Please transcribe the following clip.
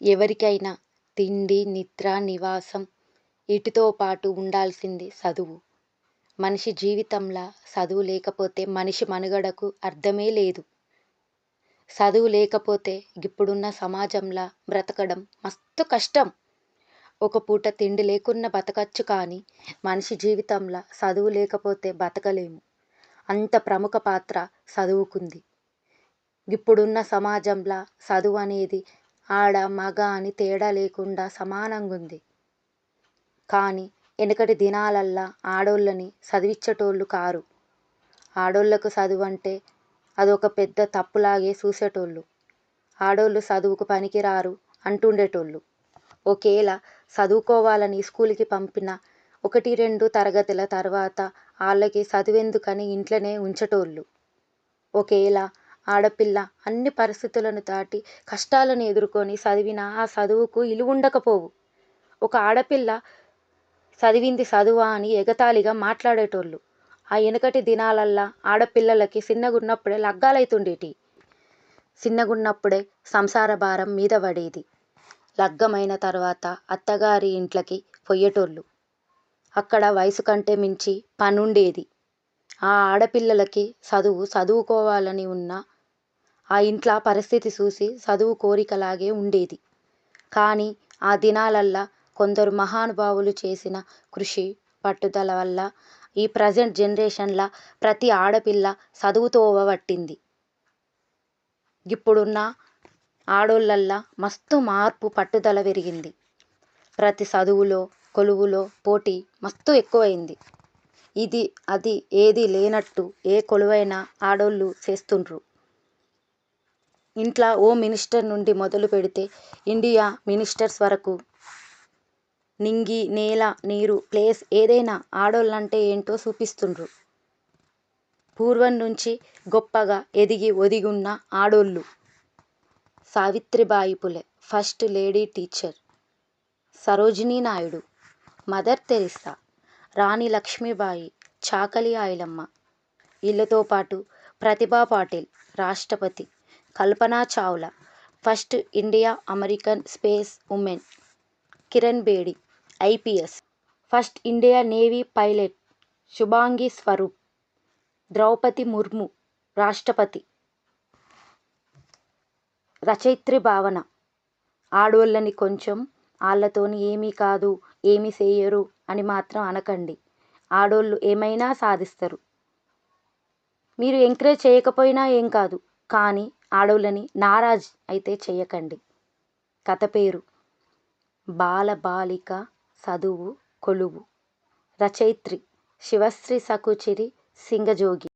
ఎవరికైనా తిండి, నిద్ర, నివాసం వీటితో పాటు ఉండాల్సింది చదువు. మనిషి జీవితంలో చదువు లేకపోతే మనిషి మనుగడకు అర్థమే లేదు. చదువు లేకపోతే ఇప్పుడున్న సమాజంలో బ్రతకడం మస్తు కష్టం. ఒక పూట తిండి లేకున్నా బతకచ్చు, కానీ మనిషి జీవితంలో చదువు లేకపోతే బతకలేము. అంత ప్రముఖ పాత్ర చదువుకుంది. ఇప్పుడున్న సమాజంలో చదువు అనేది ఆడ మగ అని తేడా లేకుండా సమానంగా ఉంది. కానీ వెనకటి దినాలల్లా ఆడోళ్ళని చదివించేటోళ్ళు కారు. ఆడోళ్ళకు చదువు అంటే అదొక పెద్ద తప్పులాగే చూసేటోళ్ళు. ఆడోళ్ళు చదువుకు పనికిరారు అంటుండేటోళ్ళు. ఒకవేళ చదువుకోవాలని స్కూల్కి పంపిన 1-2 తరగతుల తర్వాత వాళ్ళకి చదువెందుకని ఇంట్లోనే ఉంచేటోళ్ళు. ఒకవేళ ఆడపిల్ల అన్ని పరిస్థితులను దాటి కష్టాలను ఎదుర్కొని చదివినా ఆ చదువుకు విలువ ఉండకపోవు. ఒక ఆడపిల్ల చదివింది చదువా అని ఎగతాళిగా మాట్లాడేటోళ్ళు. ఆ వెనకటి దినాలల్లా ఆడపిల్లలకి చిన్నగున్నప్పుడే లగ్గాలైతుండేటి. చిన్నగున్నప్పుడే సంసార భారం మీద పడేది. లగ్గమైన తర్వాత అత్తగారి ఇంట్లోకి పోయేటోళ్ళు. అక్కడ వయసు కంటే మించి పనుండేది. ఆ ఆడపిల్లలకి చదువుకోవాలని ఉన్నా ఆ ఇంట్లో పరిస్థితి చూసి చదువు కోరికలాగే ఉండేది. కానీ ఆ దినాలల్లా కొందరు మహానుభావులు చేసిన కృషి, పట్టుదల వల్ల ఈ ప్రజెంట్ జనరేషన్లో ప్రతి ఆడపిల్ల చదువుతోవ పట్టింది. ఇప్పుడున్న ఆడోళ్ళల్లా మస్తు మార్పు, పట్టుదల పెరిగింది. ప్రతి చదువులో, కొలువులో పోటీ మస్తు ఎక్కువైంది. ఇది అది ఏది లేనట్టు ఏ కొలువైనా ఆడోళ్ళు చేస్తుండ్రు. ఇంట్లో ఓ మినిస్టర్ నుండి మొదలు పెడితే ఇండియా మినిస్టర్స్ వరకు నింగి, నేల, నీరు, ప్లేస్ ఏదైనా ఆడోళ్ళంటే ఏంటో చూపిస్తుండ్రు. పూర్వం నుంచి గొప్పగా ఎదిగి ఒదిగున్న ఆడోళ్ళు: Savitribai Phule, first lady teacher; Sarojini Naidu, Mother Teresa; Rani Lakshmibai, Chakali Ailamma. వీళ్ళతో పాటు ప్రతిభా పాటిల్, రాష్ట్రపతి; Kalpana Chawla, first India American space woman; Kiran Bedi, IPS; first India navy pilot Shubhangi Swaroop; Droupadi Murmu, రాష్ట్రపతి; రచయిత్రి భావన. ఆడోళ్ళని కొంచెం వాళ్ళతోని ఏమీ కాదు, ఏమీ చేయరు అని మాత్రం అనకండి. ఆడోళ్ళు ఏమైనా సాధిస్తారు. మీరు ఎంకరేజ్ చేయకపోయినా ఏం కాదు, కానీ ఆడోళ్ళని నారాజ్ అయితే చేయకండి. కథ పేరు బాలబాలిక చదువు కొలువు. రచయిత్రి శివశ్రీ సకుచిరి సింగజోగి.